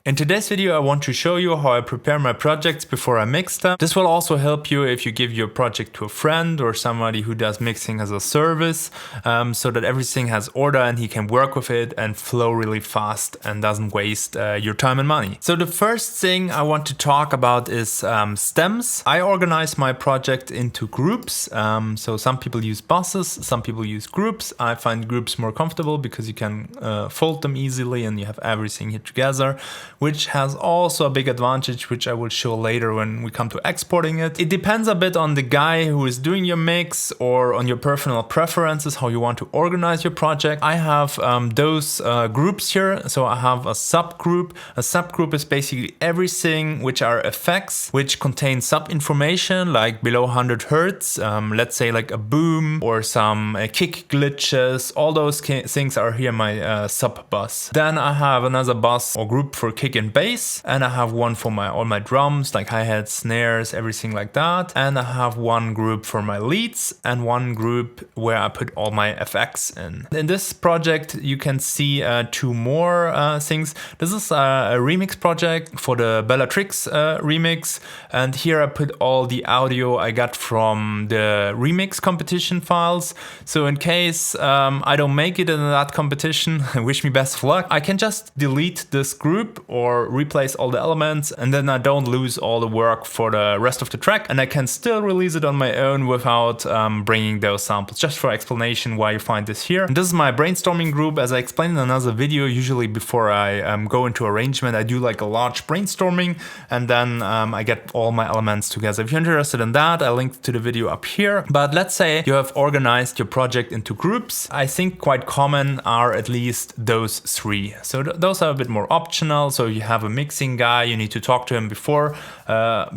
In today's video I want to show you how I prepare my projects before I mix them. This will also help you if you give your project to a friend or somebody who does mixing as a service, so that everything has order and he can work with it and flow really fast and doesn't waste your time and money. So the first thing I want to talk about is stems. I organize my project into groups. So some people use buses, some people use groups. I find groups more comfortable because you can fold them easily and you have everything here together, which has also a big advantage, which I will show later when we come to exporting it. It depends a bit on the guy who is doing your mix or on your personal preferences, how you want to organize your project. I have those groups here. So I have a subgroup. A subgroup is basically everything which are effects, which contain sub information like below 100 Hertz, let's say like a boom or some kick glitches. All those things are here in my sub bus. Then I have another bus or group for kick and bass, and I have one for all my drums like hi-hats, snares, everything like that. And I have one group for my leads and one group where I put all my effects in. In this project you can see two more things. This is a remix project for the Bellatrix remix, and here I put all the audio I got from the remix competition files. So in case I don't make it in that competition, wish me best of luck, I can just delete this group or replace all the elements, and then I don't lose all the work for the rest of the track, and I can still release it on my own without bringing those samples. Just for explanation why you find this here. And this is my brainstorming group. As I explained in another video, usually before I go into arrangement, I do like a large brainstorming, and then I get all my elements together. If you're interested in that, I linked to the video up here. But let's say you have organized your project into groups. I think quite common are at least those three. So those are a bit more optional. So you have a mixing guy, you need to talk to him before,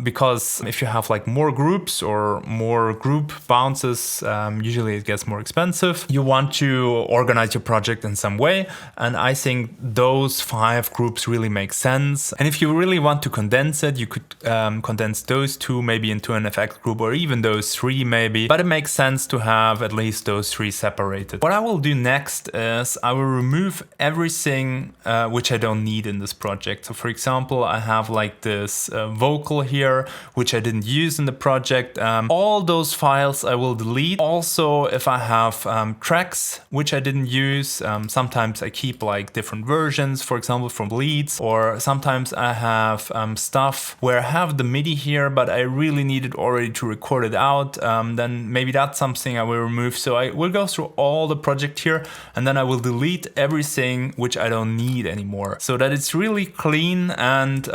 because if you have like more groups or more group bounces, usually it gets more expensive. You want to organize your project in some way, and I think those 5 groups really make sense. And if you really want to condense it, you could condense those 2 maybe into an effect group, or even those 3 maybe, but it makes sense to have at least those 3 separated. What I will do next is I will remove everything which I don't need in this project. So for example, I have like this vocal here, which I didn't use in the project. All those files I will delete. Also, if I have tracks which I didn't use, sometimes I keep like different versions, for example, from leads, or sometimes I have stuff where I have the MIDI here, but I really need it already to record it out. Then maybe that's something I will remove. So I will go through all the project here, and then I will delete everything which I don't need anymore, so that it's really clean. And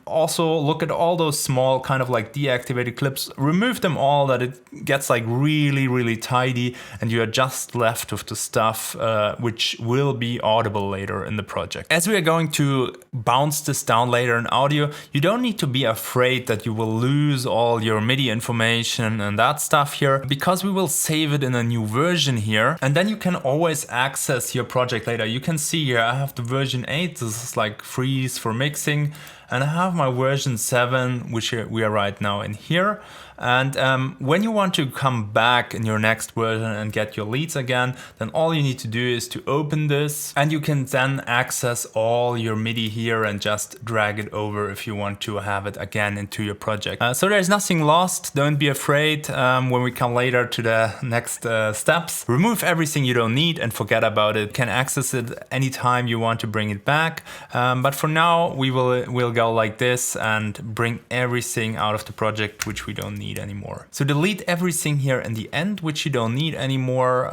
also look at all those small kind of like deactivated clips, remove them all, that it gets like really tidy, and you are just left with the stuff which will be audible later in the project. As we are going to bounce this down later in audio, you don't need to be afraid that you will lose all your MIDI information and that stuff here, because we will save it in a new version here, and then you can always access your project later. You can see here I have the version 8, this is like freeze for mixing, and I have my version 7, which we are right now in here. And when you want to come back in your next version and get your leads again, then all you need to do is to open this, and you can then access all your MIDI here and just drag it over if you want to have it again into your project. So there's nothing lost. Don't be afraid when we come later to the next steps. Remove everything you don't need and forget about it. You can access it anytime you want to bring it back. But for now, we'll go like this and bring everything out of the project which we don't need anymore. So delete everything here in the end which you don't need anymore.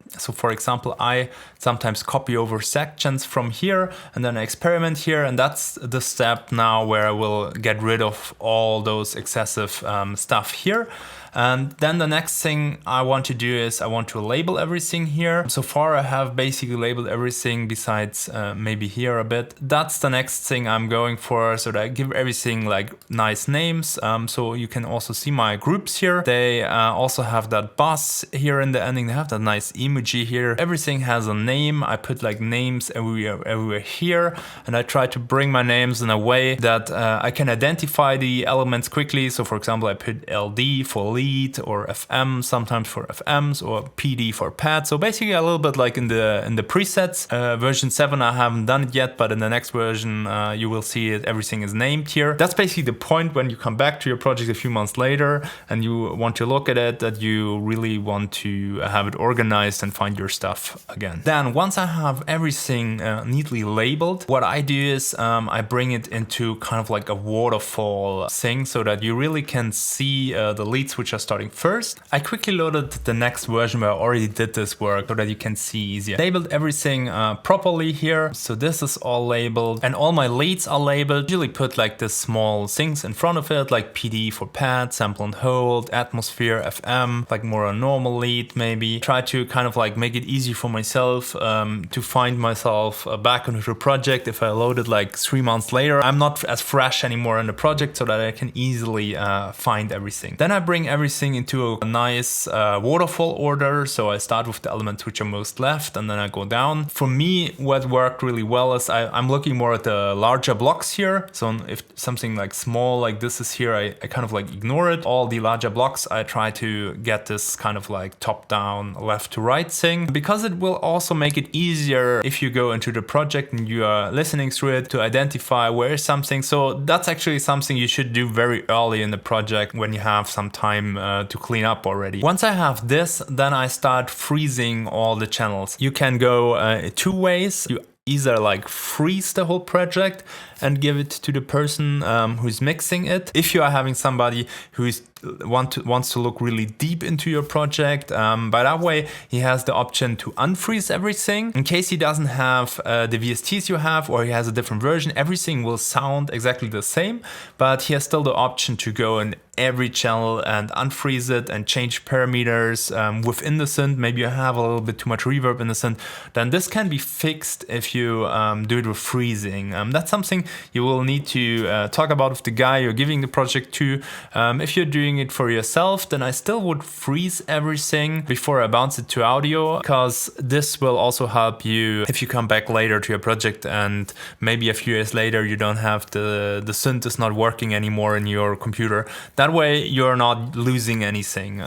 So for example, I sometimes copy over sections from here and then I experiment here, and that's the step now where I will get rid of all those excessive stuff here. And then the next thing I want to do is I want to label everything here. So far I have basically labeled everything besides maybe here a bit. That's the next thing I'm going for, so that I give everything like nice names. So you can also see my groups here. They also have that bus here in the ending. They have that nice emoji here. Everything has a name. I put like names everywhere here, and I try to bring my names in a way that I can identify the elements quickly. So for example, I put LD for lead lead, or FM sometimes for FMs, or PD for pads. So basically a little bit like in the presets. Version 7 I haven't done it yet, but in the next version you will see it. Everything is named here. That's basically the point when you come back to your project a few months later and you want to look at it, that you really want to have it organized and find your stuff again. Then once I have everything neatly labeled, what I do is I bring it into kind of like a waterfall thing so that you really can see the leads which are starting first. I quickly loaded the next version where I already did this work so that you can see easier. Labeled everything properly here. So this is all labeled and all my leads are labeled. Usually put like this small things in front of it, like PD for pad, sample and hold, atmosphere, FM, like more a normal lead maybe. Try to kind of like make it easy for myself to find myself back into the project. If I load it like 3 months later, I'm not as fresh anymore in the project, so that I can easily find everything. Then I bring everything into a nice waterfall order. So I start with the elements which are most left and then I go down. For me, what worked really well is I'm looking more at the larger blocks here. So if something like small like this is here, I kind of like ignore it. All the larger blocks, I try to get this kind of like top down, left to right thing, because it will also make it easier if you go into the project and you are listening through it to identify where is something. So that's actually something you should do very early in the project when you have some time to clean up already. Once I have this, then I start freezing all the channels. You can go 2 ways. You either like freeze the whole project and give it to the person who's mixing it. If you are having somebody who is wants to look really deep into your project, by that way he has the option to unfreeze everything. In case he doesn't have the VSTs you have, or he has a different version, everything will sound exactly the same, but he has still the option to go in every channel and unfreeze it and change parameters within the synth. Maybe you have a little bit too much reverb in the synth, then this can be fixed if you do it with freezing. That's something you will need to talk about with the guy you're giving the project to. If you're doing it for yourself, then I still would freeze everything before I bounce it to audio, because this will also help you if you come back later to your project and maybe a few years later you don't have the synth is not working anymore in your computer. That way you're not losing anything.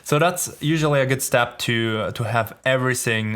So that's usually a good step to have everything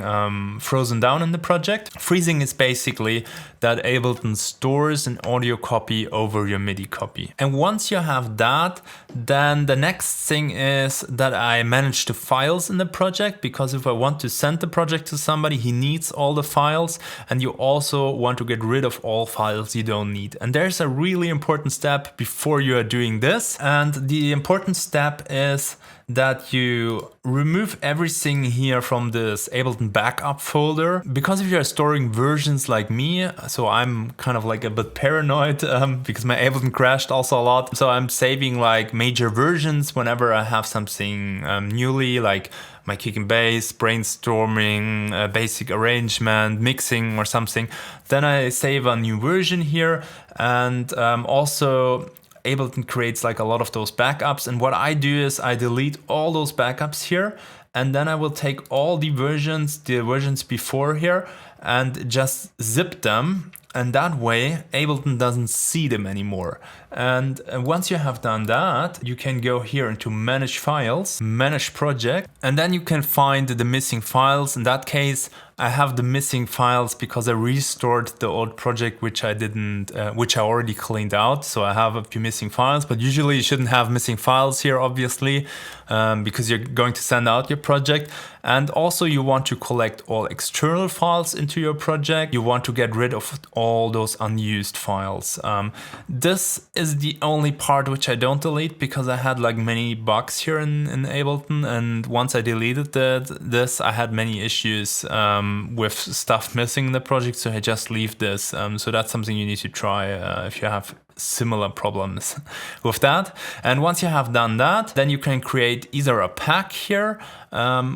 frozen down in the project. Freezing is basically that Ableton stores an audio copy over your MIDI copy. And once you have that, then the next thing is that I manage the files in the project, because if I want to send the project to somebody, he needs all the files, and you also want to get rid of all files you don't need. And there's a really important step before you are doing this. And the important step is that you remove everything here from this Ableton backup folder. Because if you're storing versions like me, so I'm kind of like a bit paranoid because my Ableton crashed also a lot. So I'm saving like major versions whenever I have something newly, like my kick and bass, brainstorming, basic arrangement, mixing or something. Then I save a new version here, and also Ableton creates like a lot of those backups. And what I do is I delete all those backups here, and then I will take all the versions before here and just zip them. And that way Ableton doesn't see them anymore. And once you have done that, you can go here into manage files, manage project, and then you can find the missing files. In that case, I have the missing files because I restored the old project, which I already cleaned out. So I have a few missing files, but usually you shouldn't have missing files here, obviously, because you're going to send out your project. And also you want to collect all external files into your project. You want to get rid of all those unused files. This is the only part which I don't delete, because I had like many bugs here in Ableton, and once I deleted this, I had many issues with stuff missing in the project, so I just leave this. So that's something you need to try if you have similar problems with that. And once you have done that, then you can create either a pack here,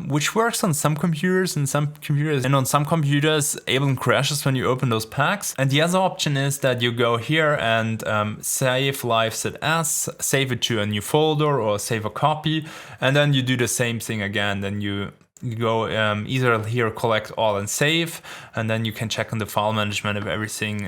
which works on some computers and on some computers Ableton crashes when you open those packs. And the other option is that you go here and save live set as, save it to a new folder or save a copy, and then you do the same thing again. Then you you go either here, collect all and save, and then you can check on the file management if everything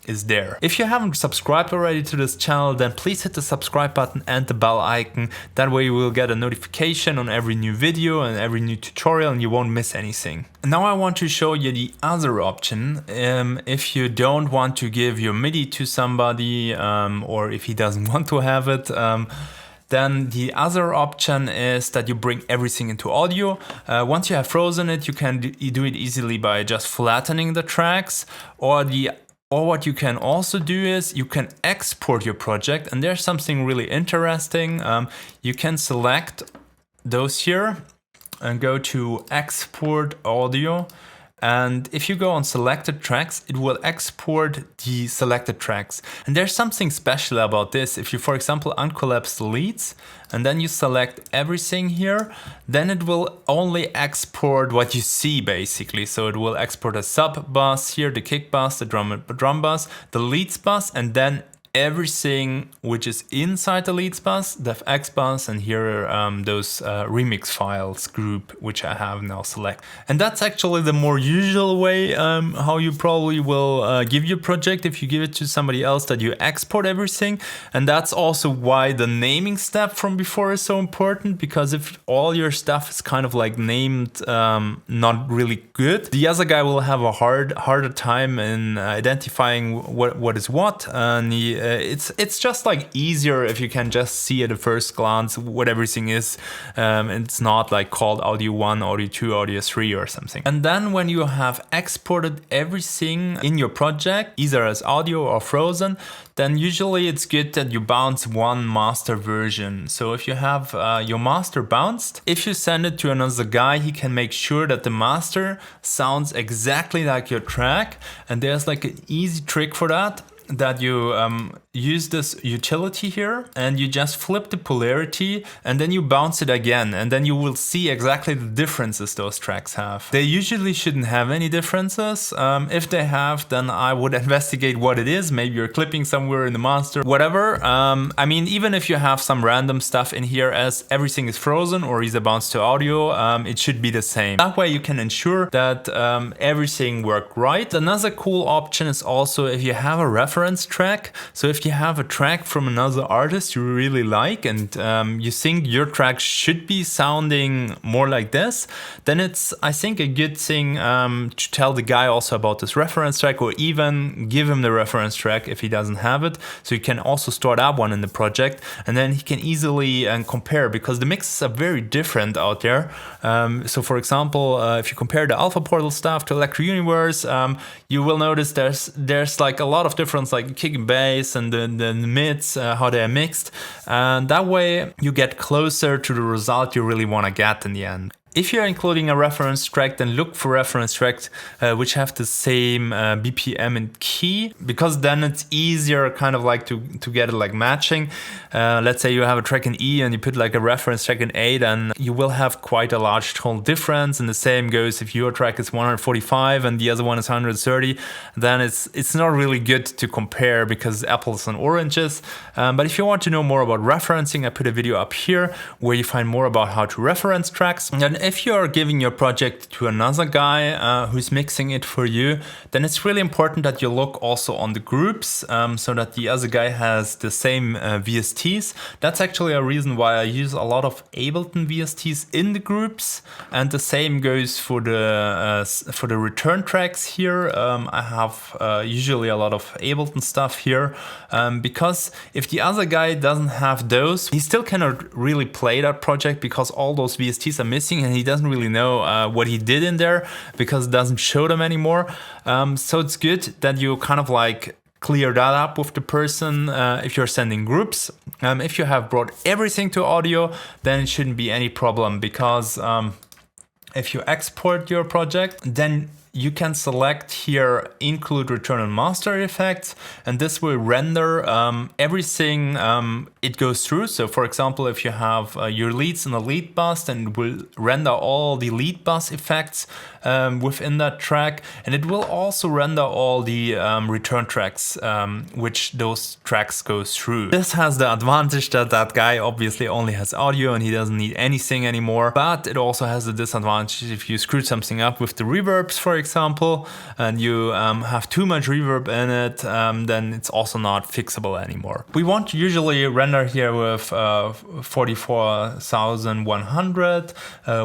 is there. If you haven't subscribed already to this channel, then please hit the subscribe button and the bell icon. That way you will get a notification on every new video and every new tutorial and you won't miss anything. Now I want to show you the other option. If you don't want to give your MIDI to somebody or if he doesn't want to have it, then the other option is that you bring everything into audio. Once you have frozen it, you can do it easily by just flattening the tracks, or what you can also do is you can export your project, and there's something really interesting. You can select those here and go to export audio. And if you go on selected tracks, it will export the selected tracks. And there's something special about this. If you, for example, uncollapse the leads and then you select everything here, then it will only export what you see basically. So it will export a sub bus here, the kick bus, the drum bus, the leads bus, and then everything which is inside the leads bus, the FX bus, and here those remix files group which I have now select. And that's actually the more usual way how you probably will give your project if you give it to somebody else, that you export everything. And that's also why the naming step from before is so important, because if all your stuff is kind of like named not really good, the other guy will have a harder time in identifying what is what, and it's just like easier if you can just see at a first glance what everything is. It's not like called audio 1, audio 2, audio 3 or something. And then when you have exported everything in your project, either as audio or frozen, then usually it's good that you bounce one master version. So if you have your master bounced, if you send it to another guy, he can make sure that the master sounds exactly like your track. And there's like an easy trick for that you use this utility here and you just flip the polarity and then you bounce it again, and then you will see exactly the differences those tracks have. They usually shouldn't have any differences. If they have, then I would investigate what it is. Maybe you're clipping somewhere in the master, whatever. I mean, even if you have some random stuff in here, as everything is frozen or is a bounce to audio, it should be the same. That way you can ensure that everything worked right. Another cool option is also if you have a reference track. So if you have a track from another artist you really like and you think your track should be sounding more like this, then it's, I think, a good thing to tell the guy also about this reference track, or even give him the reference track if he doesn't have it. So you can also store that one in the project, and then he can easily compare, because the mixes are very different out there. So for example, if you compare the Alpha Portal stuff to Electro Universe, you will notice there's like a lot of difference, like kick and bass and the mids, how they are mixed, and that way you get closer to the result you really want to get in the end. If you're including a reference track, then look for reference tracks which have the same BPM and key, because then it's easier kind of like to get it like matching. Let's say you have a track in E and you put like a reference track in A, then you will have quite a large tonal difference. And the same goes if your track is 145 and the other one is 130, then it's not really good to compare because apples and oranges. But if you want to know more about referencing, I put a video up here where you find more about how to reference tracks. And if you are giving your project to another guy who's mixing it for you, then it's really important that you look also on the groups so that the other guy has the same VSTs. That's actually a reason why I use a lot of Ableton VSTs in the groups, and the same goes for the return tracks here. I have usually a lot of Ableton stuff here because if the other guy doesn't have those, he still cannot really play that project because all those VSTs are missing, and he doesn't really know what he did in there because it doesn't show them anymore. So it's good that you kind of like clear that up with the person if you're sending groups. If you have brought everything to audio, then it shouldn't be any problem, because if you export your project, then you can select here include return on master effects, and this will render everything it goes through. So for example, if you have your leads in a lead bus, then it will render all the lead bus effects within that track, and it will also render all the return tracks which those tracks go through. This has the advantage that that guy obviously only has audio and he doesn't need anything anymore, but it also has the disadvantage if you screw something up with the reverbs, for example, and you have too much reverb in it, then it's also not fixable anymore. We want to usually render here with 44,100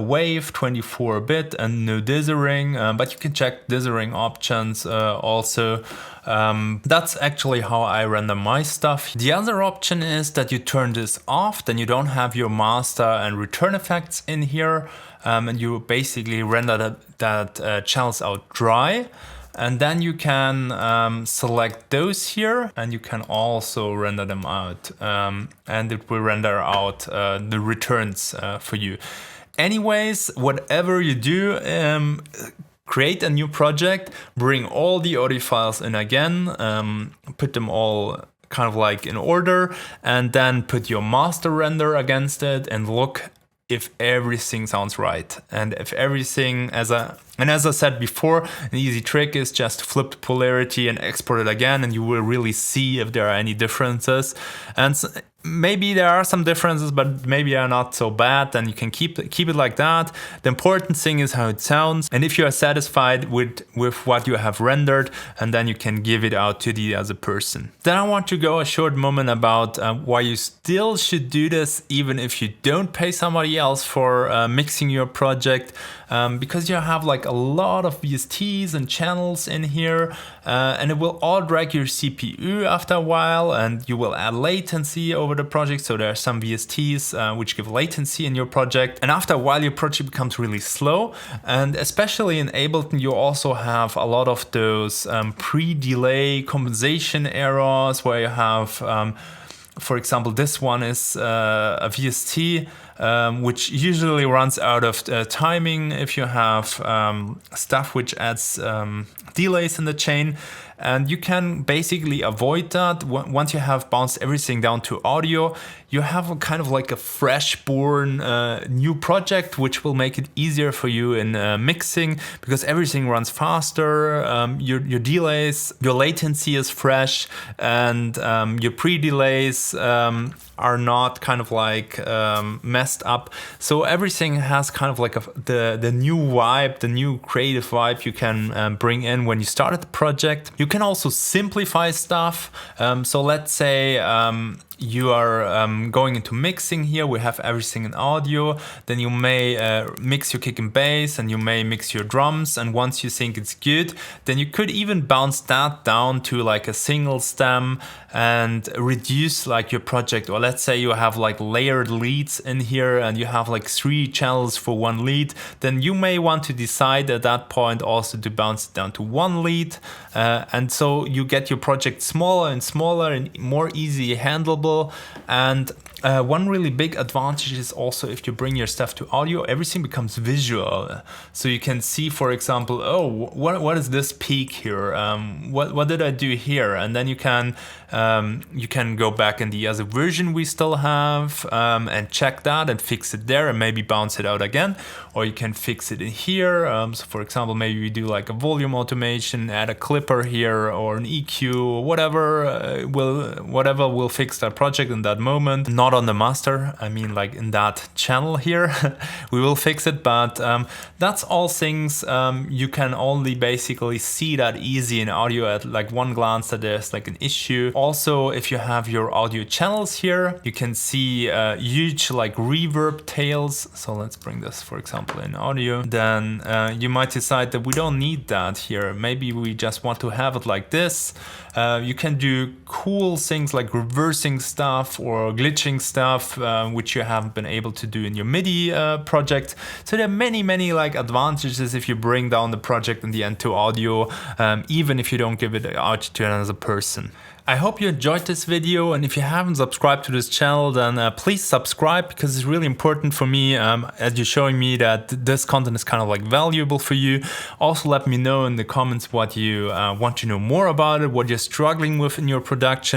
wave, 24-bit, and no dithering, but you can check dithering options also. That's actually how I render my stuff. The other option is that you turn this off, then you don't have your master and return effects in here, and you basically render that channels out dry. And then you can select those here, and you can also render them out, and it will render out the returns for you. Anyways, whatever you do, create a new project, bring all the audio files in again, put them all kind of like in order, and then put your master render against it and look if everything sounds right. And if everything, as I said before, an easy trick is just flip the polarity and export it again, and you will really see if there are any differences. And maybe there are some differences, but maybe they are not so bad, then you can keep it like that. The important thing is how it sounds, and if you are satisfied with what you have rendered, and then you can give it out to the other person. Then I want to go a short moment about why you still should do this even if you don't pay somebody else for mixing your project, because you have like a lot of VSTs and channels in here, and it will all drag your CPU after a while, and you will add latency over the project. So there are some VSTs which give latency in your project, and after a while your project becomes really slow. And especially in Ableton, you also have a lot of those pre-delay compensation errors where you have for example, this one is a VST which usually runs out of timing if you have stuff which adds delays in the chain. And you can basically avoid that. Once you have bounced everything down to audio, you have a kind of like a fresh born new project, which will make it easier for you in mixing, because everything runs faster, your delays, your latency is fresh, and your pre-delays are not kind of like messed up. So everything has kind of like the new vibe, the new creative vibe you can bring in when you started the project. You can also simplify stuff. So let's say you are going into mixing here, we have everything in audio, then you may mix your kick and bass, and you may mix your drums, and once you think it's good, then you could even bounce that down to like a single stem and reduce like your project. Or let's say you have like layered leads in here and you have like 3 channels for 1 lead, then you may want to decide at that point also to bounce it down to 1 lead, and so you get your project smaller and smaller and more easy handleable. And one really big advantage is also if you bring your stuff to audio, everything becomes visual. So you can see, for example, oh, what is this peak here? What did I do here? And then you can go back in the other version we still have and check that and fix it there and maybe bounce it out again. Or you can fix it in here. So for example, maybe we do like a volume automation, add a clipper here or an EQ, whatever will fix that project in that moment. Not on the master, I mean like in that channel here. We will fix it, but that's all things you can only basically see that easy in audio at like one glance that there's like an issue. Also, if you have your audio channels here, you can see huge like reverb tails. So let's bring this, for example, in audio. Then you might decide that we don't need that here. Maybe we just want to have it like this. You can do cool things like reversing stuff or glitching stuff, which you haven't been able to do in your MIDI project. So there are many like advantages if you bring down the project in the end to audio, even if you don't give it out to another person. I hope you enjoyed this video, and if you haven't subscribed to this channel, then please subscribe, because it's really important for me as you're showing me that this content is kind of like valuable for you. Also let me know in the comments what you want to know more about it, what you're struggling with in your production.